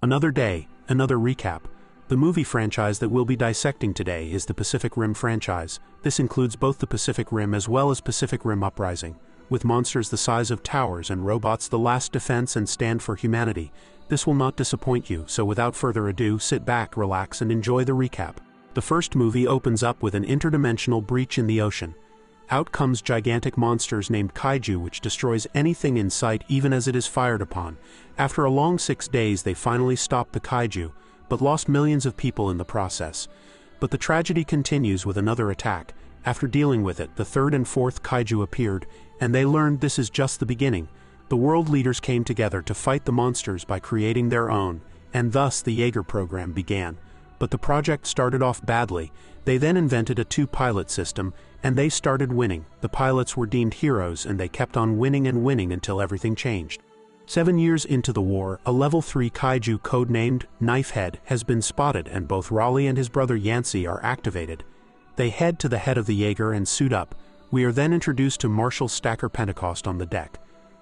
Another day, another recap. The movie franchise that we'll be dissecting today is the Pacific Rim franchise. This includes both the Pacific Rim as well as Pacific Rim Uprising, with monsters the size of towers and robots the last defense and stand for humanity. This will not disappoint you, so without further ado, sit back, relax, and enjoy the recap. The first movie opens up with an interdimensional breach in the ocean. Out comes gigantic monsters named Kaiju, which destroys anything in sight even as it is fired upon. After a long 6 days they finally stopped the Kaiju, but lost millions of people in the process. But the tragedy continues with another attack. After dealing with it, the third and fourth Kaiju appeared, and they learned this is just the beginning. The world leaders came together to fight the monsters by creating their own, and thus the Jaeger program began. But the project started off badly. They then invented a two-pilot system, and they started winning. The pilots were deemed heroes, and they kept on winning and winning until everything changed. 7 years into the war, a level 3 Kaiju codenamed Knifehead has been spotted, and both Raleigh and his brother Yancey are activated. They head to the head of the Jaeger and suit up. We are then introduced to Marshal Stacker Pentecost on the deck.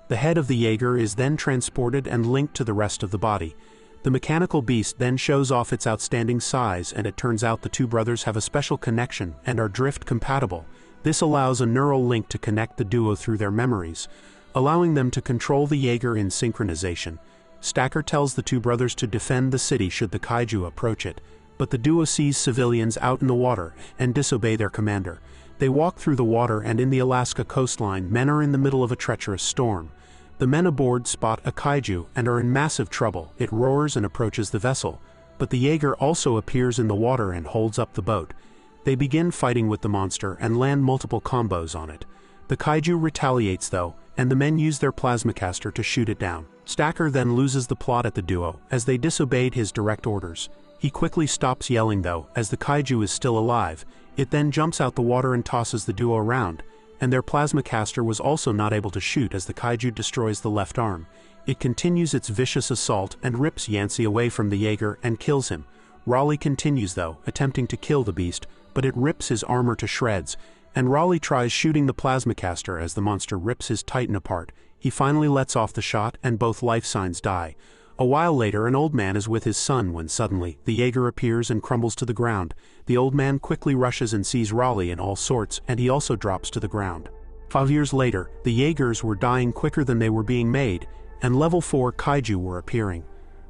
The head of the Jaeger is then transported and linked to the rest of the body. The mechanical beast then shows off its outstanding size, and it turns out the two brothers have a special connection and are drift compatible. This allows a neural link to connect the duo through their memories, allowing them to control the Jaeger in synchronization. Stacker tells the two brothers to defend the city should the Kaiju approach it, but the duo sees civilians out in the water and disobey their commander. They walk through the water, and in the Alaska coastline, men are in the middle of a treacherous storm. The men aboard spot a Kaiju and are in massive trouble. It roars and approaches the vessel, but the Jaeger also appears in the water and holds up the boat. They begin fighting with the monster and land multiple combos on it. The Kaiju retaliates though, and the men use their plasmacaster to shoot it down. Stacker then loses the plot at the duo, as they disobeyed his direct orders. He quickly stops yelling though, as the Kaiju is still alive. It then jumps out the water and tosses the duo around, and their plasmacaster was also not able to shoot as the Kaiju destroys the left arm. It continues its vicious assault and rips Yancey away from the Jaeger and kills him. Raleigh continues though, attempting to kill the beast, but it rips his armor to shreds, and Raleigh tries shooting the plasmacaster as the monster rips his titan apart. He finally lets off the shot and both life signs die. A while later, an old man is with his son when suddenly, the Jaeger appears and crumbles to the ground. The old man quickly rushes and sees Raleigh in all sorts, and he also drops to the ground. 5 years later, the Jaegers were dying quicker than they were being made, and level 4 Kaiju were appearing.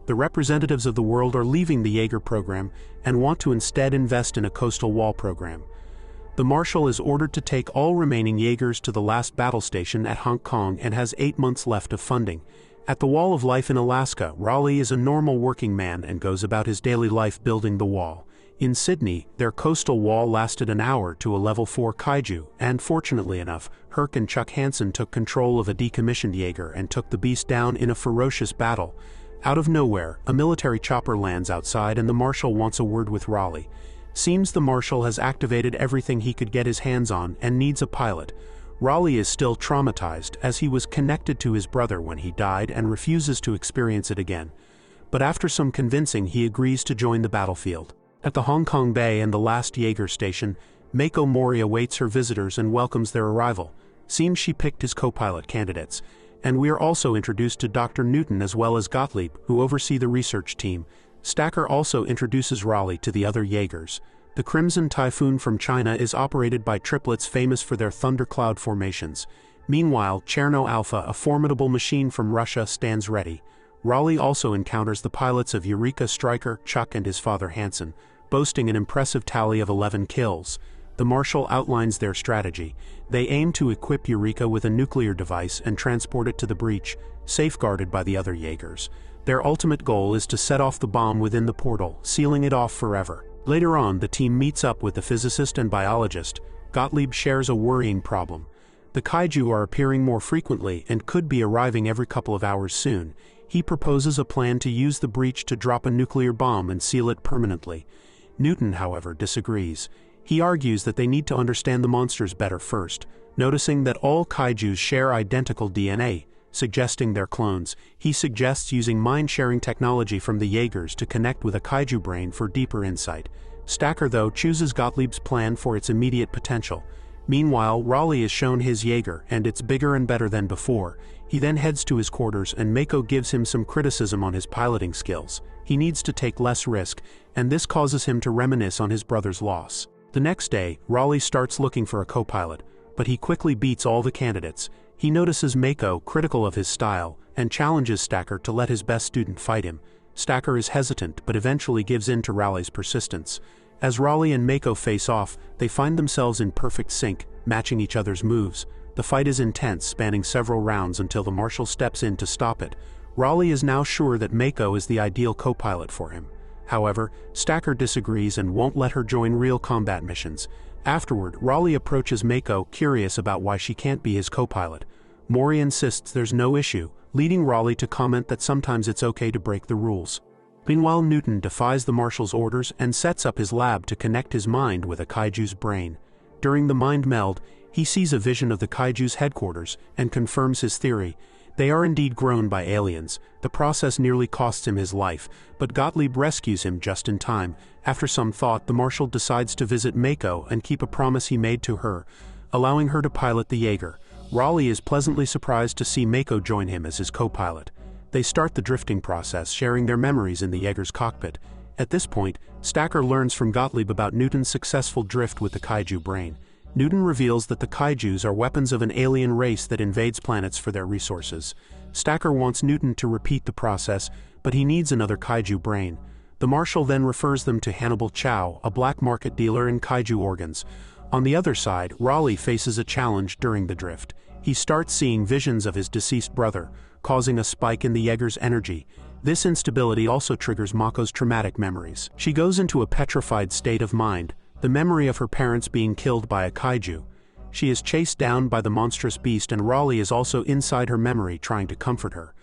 The representatives of the world are leaving the Jaeger program and want to instead invest in a coastal wall program. The Marshal is ordered to take all remaining Jaegers to the last battle station at Hong Kong and has 8 months left of funding. At the Wall of Life in Alaska, Raleigh is a normal working man and goes about his daily life building the wall. In Sydney, their coastal wall lasted an hour to a level 4 Kaiju, and fortunately enough, Herc and Chuck Hansen took control of a decommissioned Jaeger and took the beast down in a ferocious battle. Out of nowhere, a military chopper lands outside and the Marshal wants a word with Raleigh. Seems the Marshal has activated everything he could get his hands on and needs a pilot. Raleigh is still traumatized as he was connected to his brother when he died and refuses to experience it again. But after some convincing, he agrees to join the battlefield. At the Hong Kong Bay and the last Jaeger station, Mako Mori awaits her visitors and welcomes their arrival. Seems she picked his co-pilot candidates. And we are also introduced to Dr. Newton as well as Gottlieb, who oversee the research team. Stacker also introduces Raleigh to the other Jaegers. The Crimson Typhoon from China is operated by triplets famous for their thundercloud formations. Meanwhile, Cherno Alpha, a formidable machine from Russia, stands ready. Raleigh also encounters the pilots of Eureka, Stryker, Chuck and his father Hansen, boasting an impressive tally of 11 kills. The Marshal outlines their strategy. They aim to equip Eureka with a nuclear device and transport it to the breach, safeguarded by the other Jaegers. Their ultimate goal is to set off the bomb within the portal, sealing it off forever. Later on, the team meets up with the physicist and biologist. Gottlieb shares a worrying problem. The Kaiju are appearing more frequently and could be arriving every couple of hours soon. He proposes a plan to use the breach to drop a nuclear bomb and seal it permanently. Newton, however, disagrees. He argues that they need to understand the monsters better first, noticing that all Kaijus share identical DNA, suggesting they're clones. He suggests using mind-sharing technology from the Jaegers to connect with a Kaiju brain for deeper insight. Stacker, though, chooses Gottlieb's plan for its immediate potential. Meanwhile, Raleigh is shown his Jaeger, and it's bigger and better than before. He then heads to his quarters and Mako gives him some criticism on his piloting skills. He needs to take less risk, and this causes him to reminisce on his brother's loss. The next day, Raleigh starts looking for a co-pilot, but he quickly beats all the candidates. He notices Mako critical of his style and challenges Stacker to let his best student fight him. Stacker is hesitant but eventually gives in to Raleigh's persistence. As Raleigh and Mako face off, they find themselves in perfect sync, matching each other's moves. The fight is intense, spanning several rounds until the marshal steps in to stop it. Raleigh is now sure that Mako is the ideal co-pilot for him. However, Stacker disagrees and won't let her join real combat missions. Afterward, Raleigh approaches Mako, curious about why she can't be his co-pilot. Mori insists there's no issue, leading Raleigh to comment that sometimes it's okay to break the rules. Meanwhile, Newton defies the marshal's orders and sets up his lab to connect his mind with a Kaiju's brain. During the mind meld, he sees a vision of the Kaiju's headquarters and confirms his theory. They are indeed grown by aliens. The process nearly costs him his life, but Gottlieb rescues him just in time. After some thought, the marshal decides to visit Mako and keep a promise he made to her, allowing her to pilot the Jaeger. Raleigh is pleasantly surprised to see Mako join him as his co-pilot. They start the drifting process, sharing their memories in the Jaeger's cockpit. At this point, Stacker learns from Gottlieb about Newton's successful drift with the Kaiju brain. Newton reveals that the Kaijus are weapons of an alien race that invades planets for their resources. Stacker wants Newton to repeat the process, but he needs another Kaiju brain. The marshal then refers them to Hannibal Chow, a black market dealer in Kaiju organs. On the other side, Raleigh faces a challenge during the drift. He starts seeing visions of his deceased brother, causing a spike in the Jaeger's energy. This instability also triggers Mako's traumatic memories. She goes into a petrified state of mind, the memory of her parents being killed by a Kaiju. She is chased down by the monstrous beast and Raleigh is also inside her memory trying to comfort her.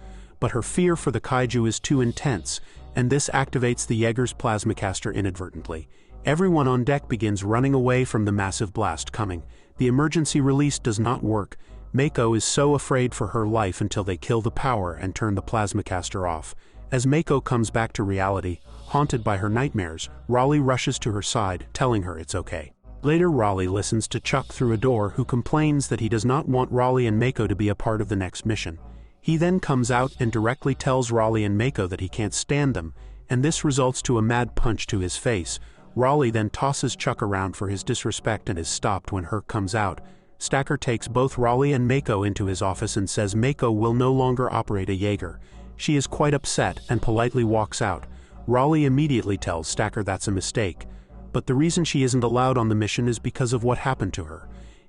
But her fear for the Kaiju is too intense, and this activates the Jaeger's plasmacaster inadvertently. Everyone on deck begins running away from the massive blast coming. The emergency release does not work. Mako is so afraid for her life until they kill the power and turn the plasmacaster off. As Mako comes back to reality, haunted by her nightmares, Raleigh rushes to her side, telling her it's okay. Later, Raleigh listens to Chuck through a door, who complains that he does not want Raleigh and Mako to be a part of the next mission. He then comes out and directly tells Raleigh and Mako that he can't stand them, and this results to a mad punch to his face. Raleigh then tosses Chuck around for his disrespect and is stopped when Herc comes out. Stacker takes both Raleigh and Mako into his office and says Mako will no longer operate a Jaeger. She is quite upset and politely walks out. Raleigh immediately tells Stacker that's a mistake, but the reason she isn't allowed on the mission is because of what happened to her.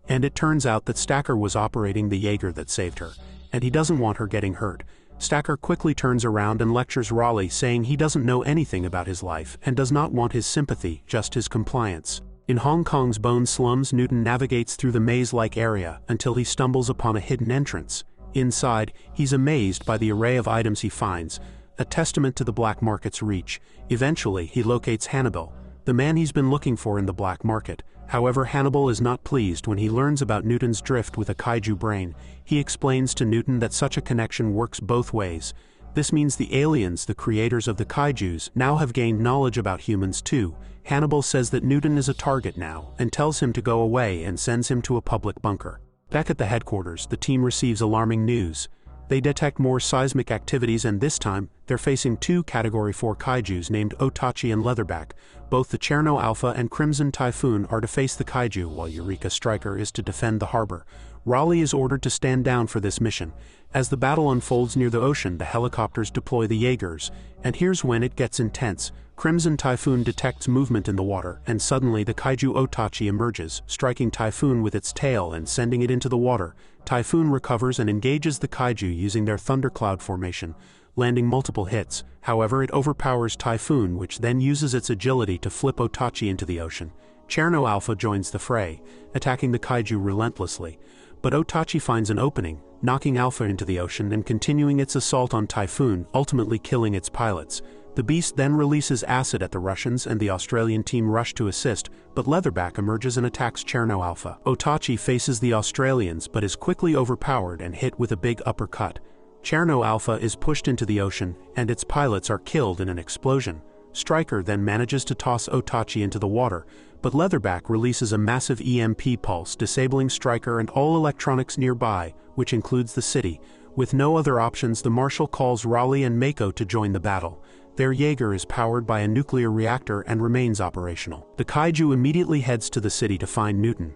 And it turns out that Stacker was operating the Jaeger that saved her, and he doesn't want her getting hurt. Stacker quickly turns around and lectures Raleigh, saying he doesn't know anything about his life and does not want his sympathy, just his compliance. In Hong Kong's Bone Slums, Newton navigates through the maze-like area until he stumbles upon a hidden entrance. Inside, he's amazed by the array of items he finds, a testament to the black market's reach. Eventually, he locates Hannibal, the man he's been looking for in the black market. However, Hannibal is not pleased when he learns about Newton's drift with a Kaiju brain. He explains to Newton that such a connection works both ways. This means the aliens, the creators of the Kaijus, now have gained knowledge about humans too. Hannibal says that Newton is a target now, and tells him to go away and sends him to a public bunker. Back at the headquarters, the team receives alarming news. They detect more seismic activities, and this time, they're facing two Category 4 Kaijus named Otachi and Leatherback. Both the Cherno Alpha and Crimson Typhoon are to face the Kaiju, while Eureka Striker is to defend the harbor. Raleigh is ordered to stand down for this mission. As the battle unfolds near the ocean, the helicopters deploy the Jaegers, and here's when it gets intense. Crimson Typhoon detects movement in the water, and suddenly the Kaiju Otachi emerges, striking Typhoon with its tail and sending it into the water. Typhoon recovers and engages the Kaiju using their thundercloud formation, landing multiple hits. However, it overpowers Typhoon, which then uses its agility to flip Otachi into the ocean. Cherno Alpha joins the fray, attacking the Kaiju relentlessly. But Otachi finds an opening, knocking Alpha into the ocean and continuing its assault on Typhoon, ultimately killing its pilots. The beast then releases acid at the Russians and the Australian team rush to assist, but Leatherback emerges and attacks Cherno Alpha. Otachi faces the Australians but is quickly overpowered and hit with a big uppercut. Cherno Alpha is pushed into the ocean, and its pilots are killed in an explosion. Striker then manages to toss Otachi into the water, but Leatherback releases a massive EMP pulse, disabling Striker and all electronics nearby, which includes the city. With no other options, the Marshal calls Raleigh and Mako to join the battle. Their Jaeger is powered by a nuclear reactor and remains operational. The Kaiju immediately heads to the city to find Newton.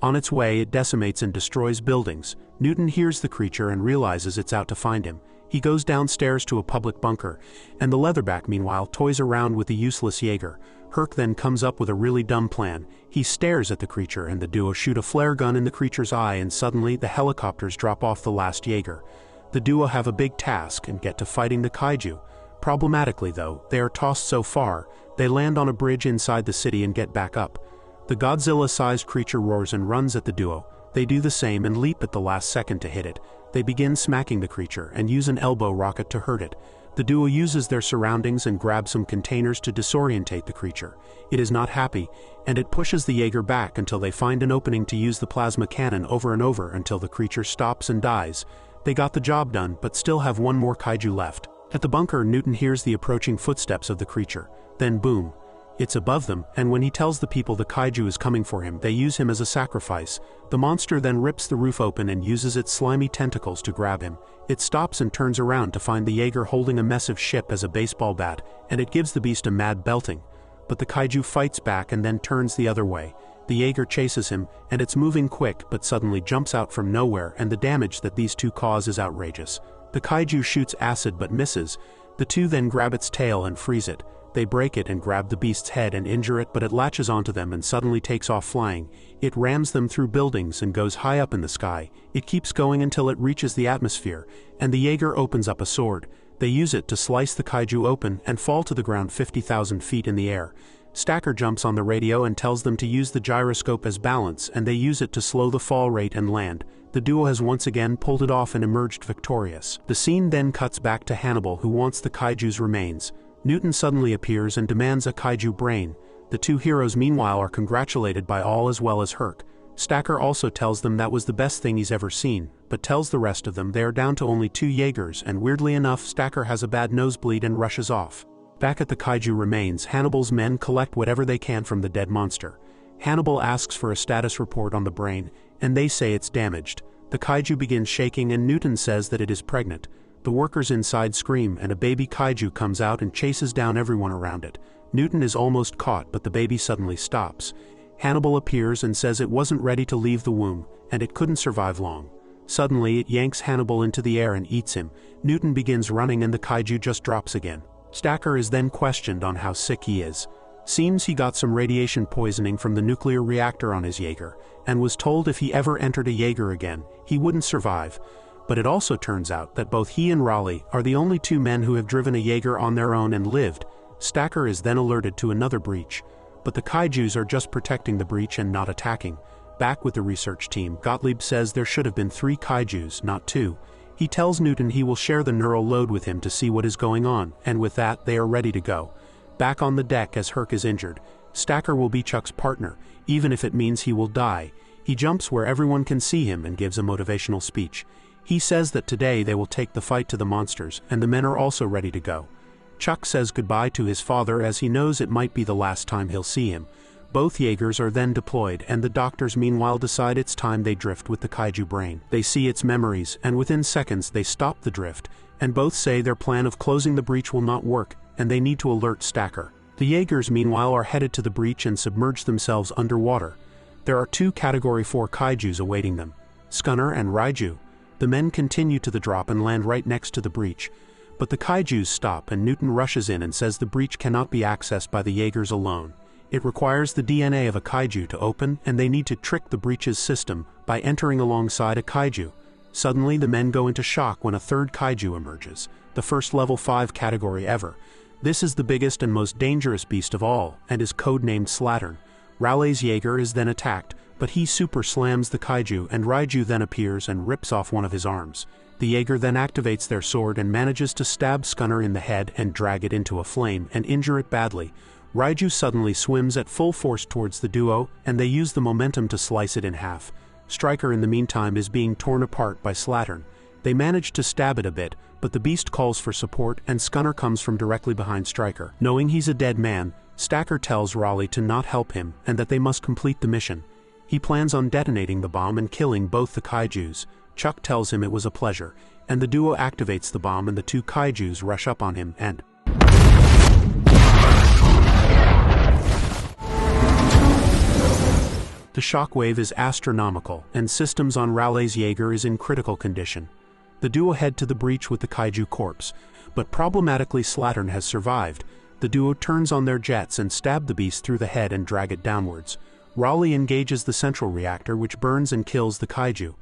On its way, it decimates and destroys buildings. Newton hears the creature and realizes it's out to find him. He goes downstairs to a public bunker, and the Leatherback meanwhile toys around with the useless Jaeger. Herc then comes up with a really dumb plan. He stares at the creature and the duo shoot a flare gun in the creature's eye, and suddenly the helicopters drop off the last Jaeger. The duo have a big task and get to fighting the Kaiju. Problematically though, they are tossed so far, they land on a bridge inside the city and get back up. The Godzilla-sized creature roars and runs at the duo. They do the same and leap at the last second to hit it. They begin smacking the creature and use an elbow rocket to hurt it. The duo uses their surroundings and grabs some containers to disorientate the creature. It is not happy, and it pushes the Jaeger back until they find an opening to use the plasma cannon over and over until the creature stops and dies. They got the job done, but still have one more Kaiju left. At the bunker, Newton hears the approaching footsteps of the creature. Then boom. It's above them, and when he tells the people the Kaiju is coming for him, they use him as a sacrifice. The monster then rips the roof open and uses its slimy tentacles to grab him. It stops and turns around to find the Jaeger holding a massive ship as a baseball bat, and it gives the beast a mad belting. But the Kaiju fights back and then turns the other way. The Jaeger chases him, and it's moving quick but suddenly jumps out from nowhere, and the damage that these two cause is outrageous. The Kaiju shoots acid but misses. The two then grab its tail and freeze it. They break it and grab the beast's head and injure it, but it latches onto them and suddenly takes off flying. It rams them through buildings and goes high up in the sky. It keeps going until it reaches the atmosphere, and the Jaeger opens up a sword. They use it to slice the Kaiju open and fall to the ground 50,000 feet in the air. Stacker jumps on the radio and tells them to use the gyroscope as balance, and they use it to slow the fall rate and land. The duo has once again pulled it off and emerged victorious. The scene then cuts back to Hannibal, who wants the Kaiju's remains. Newton suddenly appears and demands a Kaiju brain. The two heroes meanwhile are congratulated by all as well as Herc. Stacker also tells them that was the best thing he's ever seen, but tells the rest of them they are down to only 2 Jaegers, and weirdly enough Stacker has a bad nosebleed and rushes off. Back at the Kaiju remains, Hannibal's men collect whatever they can from the dead monster. Hannibal asks for a status report on the brain, and they say it's damaged. The Kaiju begins shaking and Newton says that it is pregnant. The workers inside scream and a baby Kaiju comes out and chases down everyone around it. Newton is almost caught, but the baby suddenly stops. Hannibal appears and says it wasn't ready to leave the womb, and it couldn't survive long. Suddenly it yanks Hannibal into the air and eats him. Newton begins running and the Kaiju just drops again. Stacker is then questioned on how sick he is. Seems he got some radiation poisoning from the nuclear reactor on his Jaeger, and was told if he ever entered a Jaeger again, he wouldn't survive. But it also turns out that both he and Raleigh are the only 2 men who have driven a Jaeger on their own and lived. Stacker is then alerted to another breach, but the Kaijus are just protecting the breach and not attacking. Back with the research team, Gottlieb says there should have been 3 Kaijus, not 2. He tells Newton he will share the neural load with him to see what is going on, and with that they are ready to go. Back on the deck as Herc is injured, Stacker will be Chuck's partner, even if it means he will die. He jumps where everyone can see him and gives a motivational speech. He says that today they will take the fight to the monsters, and the men are also ready to go. Chuck says goodbye to his father as he knows it might be the last time he'll see him. Both Jaegers are then deployed, and the doctors meanwhile decide it's time they drift with the Kaiju brain. They see its memories, and within seconds they stop the drift, and both say their plan of closing the breach will not work, and they need to alert Stacker. The Jaegers meanwhile are headed to the breach and submerge themselves underwater. There are 2 Category 4 Kaijus awaiting them, Scunner and Raiju. The men continue to the drop and land right next to the breach. But the Kaijus stop and Newton rushes in and says the breach cannot be accessed by the Jaegers alone. It requires the DNA of a Kaiju to open, and they need to trick the breach's system by entering alongside a Kaiju. Suddenly the men go into shock when a 3rd Kaiju emerges, the first level 5 category ever. This is the biggest and most dangerous beast of all, and is codenamed Slattern. Raleigh's Jaeger is then attacked, but he super slams the Kaiju, and Raiju then appears and rips off one of his arms. The Jaeger then activates their sword and manages to stab Scunner in the head and drag it into a flame and injure it badly. Raiju suddenly swims at full force towards the duo, and they use the momentum to slice it in half. Stryker in the meantime is being torn apart by Slattern. They manage to stab it a bit, but the beast calls for support and Scunner comes from directly behind Stryker. Knowing he's a dead man, Stacker tells Raleigh to not help him and that they must complete the mission. He plans on detonating the bomb and killing both the Kaijus, Chuck tells him it was a pleasure, and the duo activates the bomb and the two kaijus rush up on him and... The shockwave is astronomical, and systems on Raleigh's Jaeger is in critical condition. The duo head to the breach with the kaiju corpse, but problematically Slattern has survived. The duo turns on their jets and stab the beast through the head and drag it downwards. Raleigh engages the central reactor, which burns and kills the kaiju.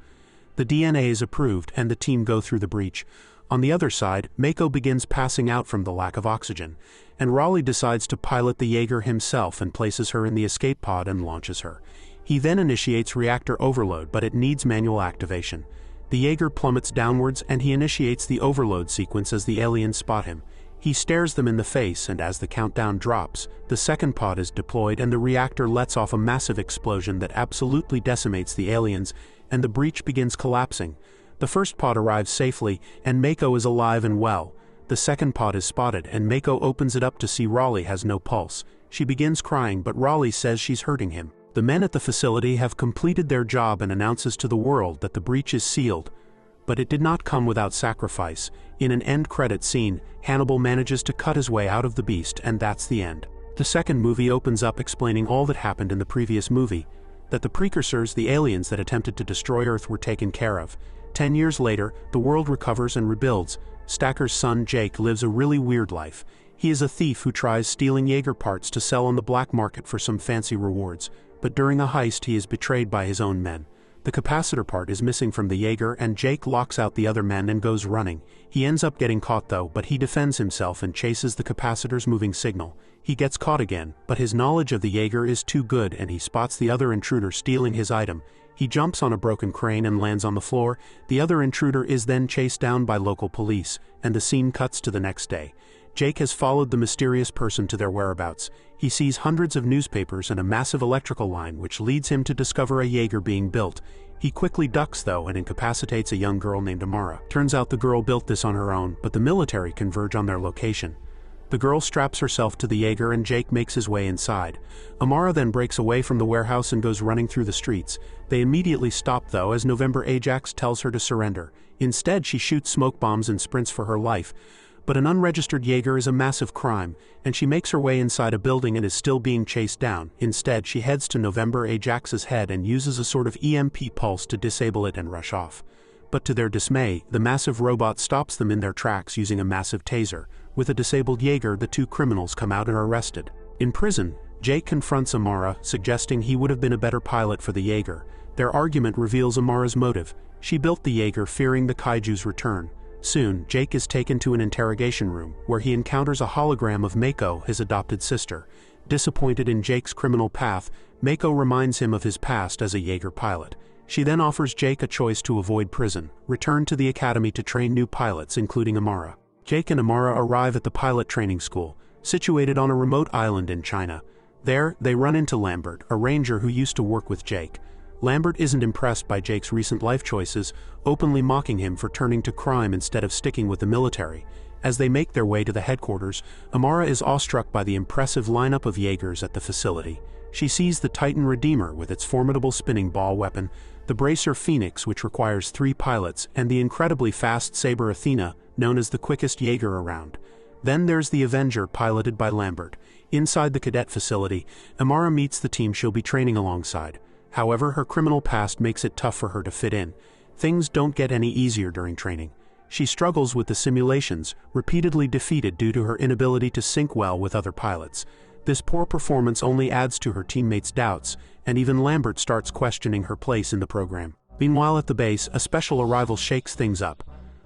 The DNA is approved and the team go through the breach. On the other side, Mako begins passing out from the lack of oxygen, and Raleigh decides to pilot the Jaeger himself and places her in the escape pod and launches her. He then initiates reactor overload, but it needs manual activation. The Jaeger plummets downwards and he initiates the overload sequence as the aliens spot him. He stares them in the face, and as the countdown drops, the second pod is deployed and the reactor lets off a massive explosion that absolutely decimates the aliens, and the breach begins collapsing. The first pod arrives safely, and Mako is alive and well. The second pod is spotted, and Mako opens it up to see Raleigh has no pulse. She begins crying, but Raleigh says she's hurting him. The men at the facility have completed their job and announces to the world that the breach is sealed. But it did not come without sacrifice. In an end credit scene, Hannibal manages to cut his way out of the beast, and that's the end. The second movie opens up explaining all that happened in the previous movie, that the precursors, the aliens that attempted to destroy Earth, were taken care of. 10 years later, the world recovers and rebuilds. Stacker's son Jake lives a really weird life. He is a thief who tries stealing Jaeger parts to sell on the black market for some fancy rewards. But during a heist he is betrayed by his own men. The capacitor part is missing from the Jaeger, and Jake locks out the other men and goes running. He ends up getting caught though, but he defends himself and chases the capacitor's moving signal. He gets caught again, but his knowledge of the Jaeger is too good and he spots the other intruder stealing his item. He jumps on a broken crane and lands on the floor. The other intruder is then chased down by local police, and the scene cuts to the next day. Jake has followed the mysterious person to their whereabouts. He sees hundreds of newspapers and a massive electrical line, which leads him to discover a Jaeger being built. He quickly ducks though and incapacitates a young girl named Amara. Turns out the girl built this on her own, but the military converge on their location. The girl straps herself to the Jaeger and Jake makes his way inside. Amara then breaks away from the warehouse and goes running through the streets. They immediately stop though as November Ajax tells her to surrender. Instead she shoots smoke bombs and sprints for her life. But an unregistered Jaeger is a massive crime, and she makes her way inside a building and is still being chased down. Instead, she heads to November Ajax's head and uses a sort of EMP pulse to disable it and rush off. But to their dismay, the massive robot stops them in their tracks using a massive taser. With a disabled Jaeger, the two criminals come out and are arrested. In prison, Jake confronts Amara, suggesting he would have been a better pilot for the Jaeger. Their argument reveals Amara's motive. She built the Jaeger fearing the Kaiju's return. Soon, Jake is taken to an interrogation room, where he encounters a hologram of Mako, his adopted sister. Disappointed in Jake's criminal path, Mako reminds him of his past as a Jaeger pilot. She then offers Jake a choice to avoid prison, return to the academy to train new pilots, including Amara. Jake and Amara arrive at the pilot training school, situated on a remote island in China. There, they run into Lambert, a ranger who used to work with Jake. Lambert isn't impressed by Jake's recent life choices, openly mocking him for turning to crime instead of sticking with the military. As they make their way to the headquarters, Amara is awestruck by the impressive lineup of Jaegers at the facility. She sees the Titan Redeemer with its formidable spinning ball weapon, the Bracer Phoenix, which requires 3 pilots, and the incredibly fast Saber Athena, known as the quickest Jaeger around. Then there's the Avenger, piloted by Lambert. Inside the cadet facility, Amara meets the team she'll be training alongside. However, her criminal past makes it tough for her to fit in. Things don't get any easier during training. She struggles with the simulations, repeatedly defeated due to her inability to sync well with other pilots. This poor performance only adds to her teammates' doubts, and even Lambert starts questioning her place in the program. Meanwhile at the base, a special arrival shakes things up.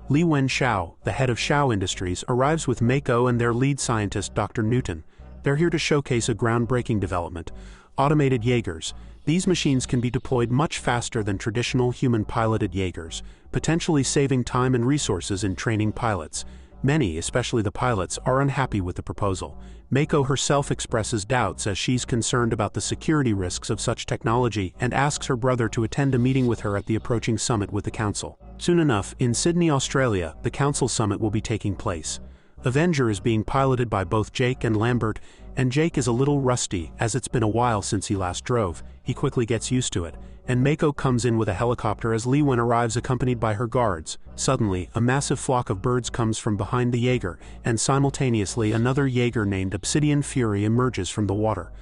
Li Wen Xiao, the head of Xiao Industries, arrives with Mako and their lead scientist Dr. Newton. They're here to showcase a groundbreaking development: automated Jaegers. These machines can be deployed much faster than traditional human-piloted Jaegers, potentially saving time and resources in training pilots. Many, especially the pilots, are unhappy with the proposal. Mako herself expresses doubts as she's concerned about the security risks of such technology and asks her brother to attend a meeting with her at the approaching summit with the Council. Soon enough, in Sydney, Australia, the Council summit will be taking place. Avenger is being piloted by both Jake and Lambert. and Jake is a little rusty as it's been a while since he last drove. He quickly gets used to it, and Mako comes in with a helicopter as Li Wen arrives accompanied by her guards. Suddenly, a massive flock of birds comes from behind the Jaeger, and simultaneously another Jaeger named Obsidian Fury emerges from the water.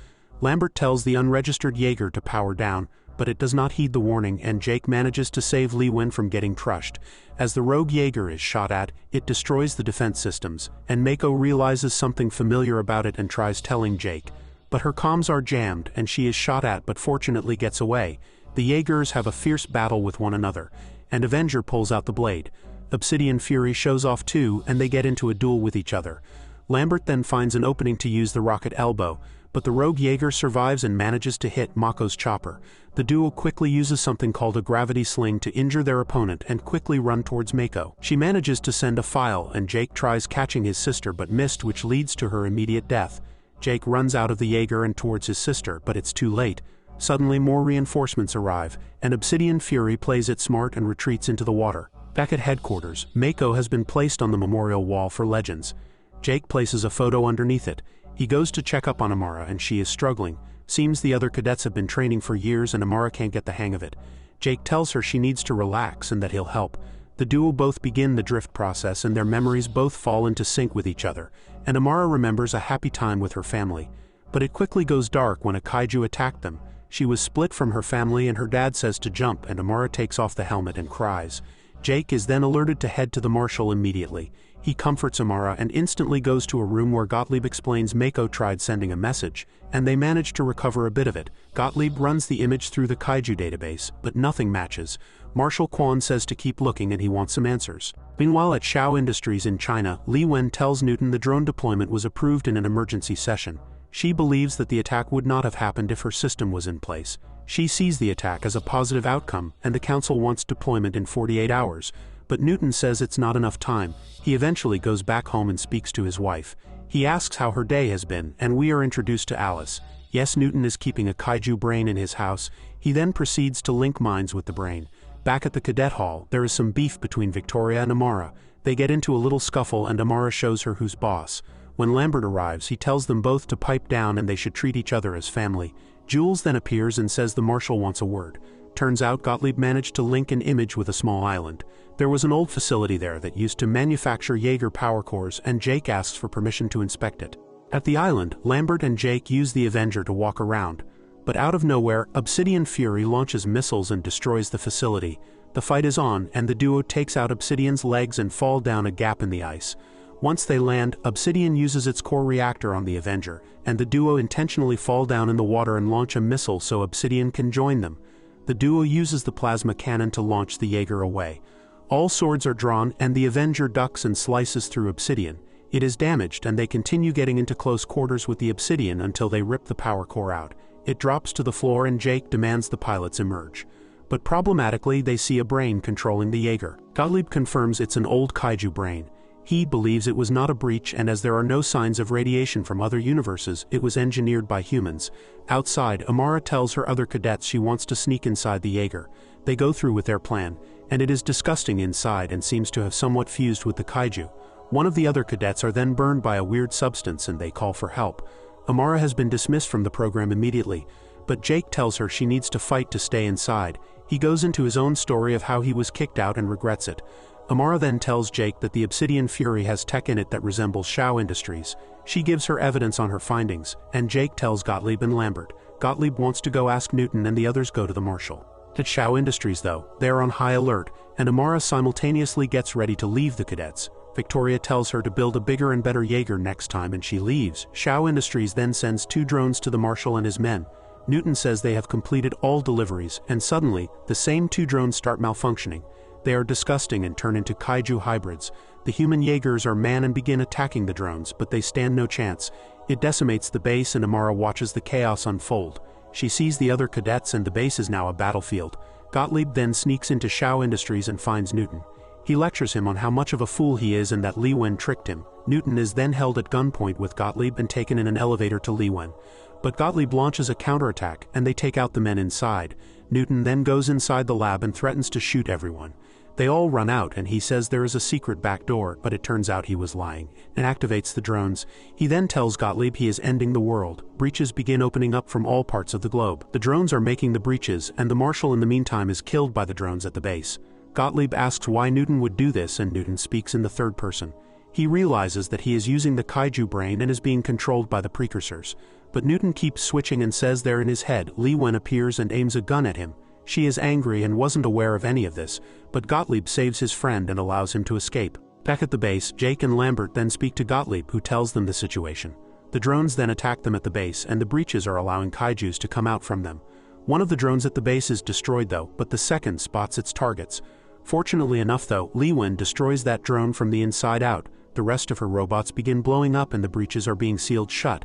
Lambert tells the unregistered Jaeger to power down, but it does not heed the warning, and Jake manages to save Li Wen from getting crushed. As the rogue Jaeger is shot at, it destroys the defense systems, and Mako realizes something familiar about it and tries telling Jake. But her comms are jammed, and she is shot at but fortunately gets away. The Jaegers have a fierce battle with one another, and Avenger pulls out the blade. Obsidian Fury shows off too, and they get into a duel with each other. Lambert then finds an opening to use the rocket elbow, but the rogue Jaeger survives and manages to hit Mako's chopper. The duo quickly uses something called a gravity sling to injure their opponent and quickly run towards Mako. She manages to send a file, and Jake tries catching his sister but missed, which leads to her immediate death. Jake runs out of the Jaeger and towards his sister, but it's too late. Suddenly more reinforcements arrive, and Obsidian Fury plays it smart and retreats into the water. Back at headquarters, Mako has been placed on the memorial wall for legends. Jake places a photo underneath it. He goes to check up on Amara, and she is struggling. Seems the other cadets have been training for years and Amara can't get the hang of it. Jake tells her she needs to relax and that he'll help. The duo both begin the drift process, and their memories both fall into sync with each other, and Amara remembers a happy time with her family. But it quickly goes dark when a kaiju attacked them. She was split from her family, and her dad says to jump, and Amara takes off the helmet and cries. Jake is then alerted to head to the marshal immediately. He comforts Amara and instantly goes to a room where Gottlieb explains Mako tried sending a message, and they managed to recover a bit of it. Gottlieb runs the image through the Kaiju database, but nothing matches. Marshal Quan says to keep looking and he wants some answers. Meanwhile at Shao Industries in China, Li Wen tells Newton the drone deployment was approved in an emergency session. She believes that the attack would not have happened if her system was in place. She sees the attack as a positive outcome, and the council wants deployment in 48 hours. But Newton says it's not enough time. He eventually goes back home and speaks to his wife. He asks how her day has been, and we are introduced to Alice. Yes, Newton is keeping a kaiju brain in his house. He then proceeds to link minds with the brain. Back at the cadet hall, there is some beef between Victoria and Amara. They get into a little scuffle and Amara shows her who's boss. When Lambert arrives, he tells them both to pipe down and they should treat each other as family. Jules then appears and says the marshal wants a word. Turns out Gottlieb managed to link an image with a small island. There was an old facility there that used to manufacture Jaeger power cores, and Jake asks for permission to inspect it. At the island, Lambert and Jake use the Avenger to walk around. But out of nowhere, Obsidian Fury launches missiles and destroys the facility. The fight is on, and the duo takes out Obsidian's legs and fall down a gap in the ice. Once they land, Obsidian uses its core reactor on the Avenger, and the duo intentionally fall down in the water and launch a missile so Obsidian can join them. The duo uses the plasma cannon to launch the Jaeger away. All swords are drawn, and the Avenger ducks and slices through Obsidian. It is damaged, and they continue getting into close quarters with the Obsidian until they rip the power core out. It drops to the floor, and Jake demands the pilots emerge. But problematically, they see a brain controlling the Jaeger. Gottlieb confirms it's an old kaiju brain. He believes it was not a breach, and as there are no signs of radiation from other universes, it was engineered by humans. Outside, Amara tells her other cadets she wants to sneak inside the Jaeger. They go through with their plan, and it is disgusting inside and seems to have somewhat fused with the kaiju. One of the other cadets are then burned by a weird substance and they call for help. Amara has been dismissed from the program immediately, but Jake tells her she needs to fight to stay inside. He goes into his own story of how he was kicked out and regrets it. Amara then tells Jake that the Obsidian Fury has tech in it that resembles Shao Industries. She gives her evidence on her findings, and Jake tells Gottlieb and Lambert. Gottlieb wants to go ask Newton, and the others go to the marshal. At Shao Industries though, they are on high alert, and Amara simultaneously gets ready to leave the cadets. Victoria tells her to build a bigger and better Jaeger next time and she leaves. Shao Industries then sends 2 drones to the marshal and his men. Newton says they have completed all deliveries, and suddenly, the same 2 drones start malfunctioning. They are disgusting and turn into kaiju hybrids. The human Jaegers are man and begin attacking the drones, but they stand no chance. It decimates the base and Amara watches the chaos unfold. She sees the other cadets and the base is now a battlefield. Gottlieb then sneaks into Shao Industries and finds Newton. He lectures him on how much of a fool he is and that Li Wen tricked him. Newton is then held at gunpoint with Gottlieb and taken in an elevator to Li Wen. But Gottlieb launches a counterattack and they take out the men inside. Newton then goes inside the lab and threatens to shoot everyone. They all run out and he says there is a secret back door, but it turns out he was lying, and activates the drones. He then tells Gottlieb he is ending the world. Breaches begin opening up from all parts of the globe. The drones are making the breaches, and the marshal in the meantime is killed by the drones at the base. Gottlieb asks why Newton would do this, and Newton speaks in the third person. He realizes that he is using the kaiju brain and is being controlled by the precursors. But Newton keeps switching and says there in his head. Li Wen appears and aims a gun at him. She is angry and wasn't aware of any of this, but Gottlieb saves his friend and allows him to escape. Back at the base, Jake and Lambert then speak to Gottlieb, who tells them the situation. The drones then attack them at the base, and the breaches are allowing kaijus to come out from them. One of the drones at the base is destroyed though, but the second spots its targets. Fortunately enough though, Li Wen destroys that drone from the inside out. The rest of her robots begin blowing up and the breaches are being sealed shut.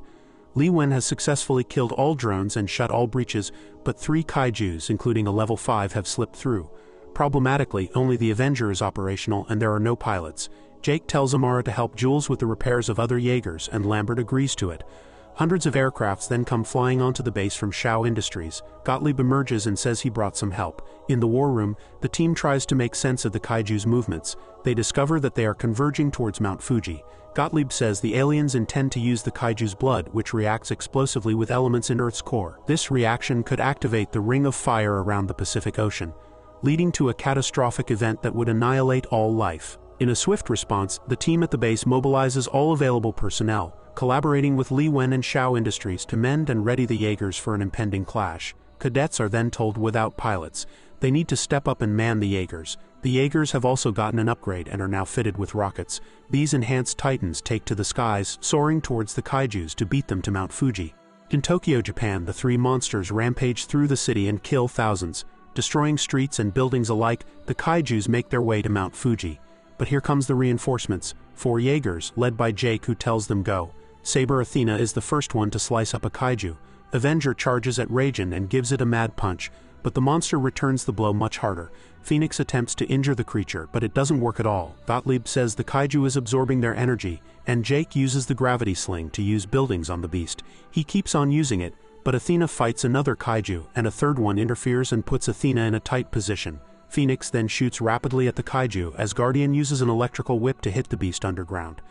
Li Wen has successfully killed all drones and shut all breaches, but 3 kaijus, including a level 5, have slipped through. Problematically, only the Avenger is operational and there are no pilots. Jake tells Amara to help Jules with the repairs of other Jaegers, and Lambert agrees to it. Hundreds of aircrafts then come flying onto the base from Shao Industries. Gottlieb emerges and says he brought some help. In the war room, the team tries to make sense of the kaiju's movements. They discover that they are converging towards Mount Fuji. Gottlieb says the aliens intend to use the kaiju's blood, which reacts explosively with elements in Earth's core. This reaction could activate the ring of fire around the Pacific Ocean, leading to a catastrophic event that would annihilate all life. In a swift response, the team at the base mobilizes all available personnel, collaborating with Li Wen and Shao Industries to mend and ready the Jaegers for an impending clash. Cadets are then told without pilots, they need to step up and man the Jaegers. The Jaegers have also gotten an upgrade and are now fitted with rockets. These enhanced titans take to the skies, soaring towards the kaijus to beat them to Mount Fuji. In Tokyo, Japan, the 3 monsters rampage through the city and kill thousands. Destroying streets and buildings alike, the kaijus make their way to Mount Fuji. But here comes the reinforcements. 4 Jaegers, led by Jake, who tells them go. Saber Athena is the first one to slice up a kaiju. Avenger charges at Raijin and gives it a mad punch, but the monster returns the blow much harder. Phoenix attempts to injure the creature, but it doesn't work at all. Gottlieb says the kaiju is absorbing their energy, and Jake uses the gravity sling to use buildings on the beast. He keeps on using it, but Athena fights another kaiju, and a third one interferes and puts Athena in a tight position. Phoenix then shoots rapidly at the kaiju as Guardian uses an electrical whip to hit the beast underground.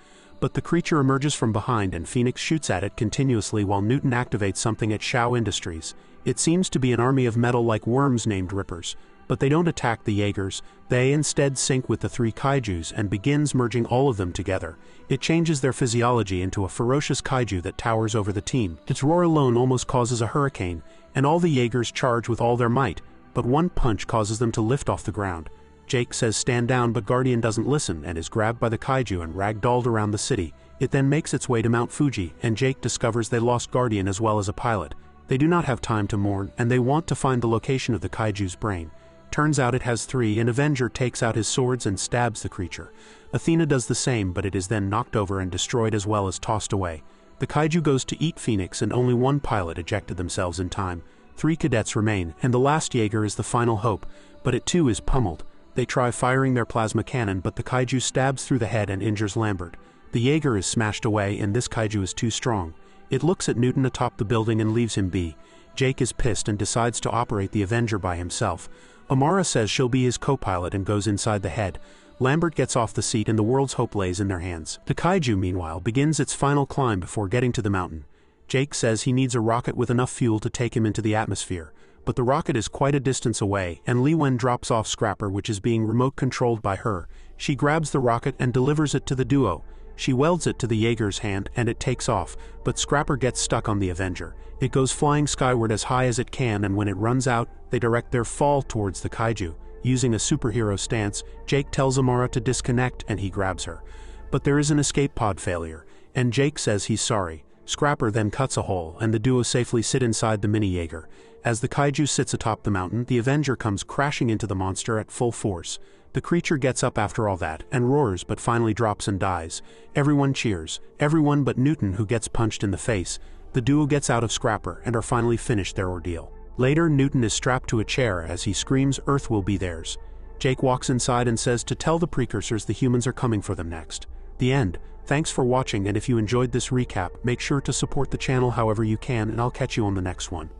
But the creature emerges from behind and Phoenix shoots at it continuously while Newton activates something at Shao Industries. It seems to be an army of metal-like worms named Rippers. But they don't attack the Jaegers, they instead sync with the 3 kaijus and begins merging all of them together. It changes their physiology into a ferocious kaiju that towers over the team. Its roar alone almost causes a hurricane, and all the Jaegers charge with all their might, but one punch causes them to lift off the ground. Jake says stand down, but Guardian doesn't listen and is grabbed by the kaiju and ragdolled around the city. It then makes its way to Mount Fuji, and Jake discovers they lost Guardian as well as a pilot. They do not have time to mourn, and they want to find the location of the kaiju's brain. Turns out it has 3, and Avenger takes out his swords and stabs the creature. Athena does the same, but it is then knocked over and destroyed as well as tossed away. The kaiju goes to eat Phoenix and only 1 pilot ejected themselves in time. 3 cadets remain, and the last Jaeger is the final hope, but it too is pummeled. They try firing their plasma cannon, but the kaiju stabs through the head and injures Lambert. The Jaeger is smashed away and this kaiju is too strong. It looks at Newton atop the building and leaves him be. Jake is pissed and decides to operate the Avenger by himself. Amara says she'll be his co-pilot and goes inside the head. Lambert gets off the seat and the world's hope lays in their hands. The kaiju, meanwhile, begins its final climb before getting to the mountain. Jake says he needs a rocket with enough fuel to take him into the atmosphere, but the rocket is quite a distance away, and Li Wen drops off Scrapper, which is being remote-controlled by her. She grabs the rocket and delivers it to the duo. She welds it to the Jaeger's hand and it takes off, but Scrapper gets stuck on the Avenger. It goes flying skyward as high as it can, and when it runs out, they direct their fall towards the kaiju. Using a superhero stance, Jake tells Amara to disconnect and he grabs her. But there is an escape pod failure, and Jake says he's sorry. Scrapper then cuts a hole, and the duo safely sit inside the mini Jaeger. As the kaiju sits atop the mountain, the Avenger comes crashing into the monster at full force. The creature gets up after all that, and roars, but finally drops and dies. Everyone cheers. Everyone but Newton, who gets punched in the face. The duo gets out of Scrapper, and are finally finished their ordeal. Later, Newton is strapped to a chair as he screams Earth will be theirs. Jake walks inside and says to tell the precursors the humans are coming for them next. The end. Thanks for watching, and if you enjoyed this recap, make sure to support the channel however you can, and I'll catch you on the next one.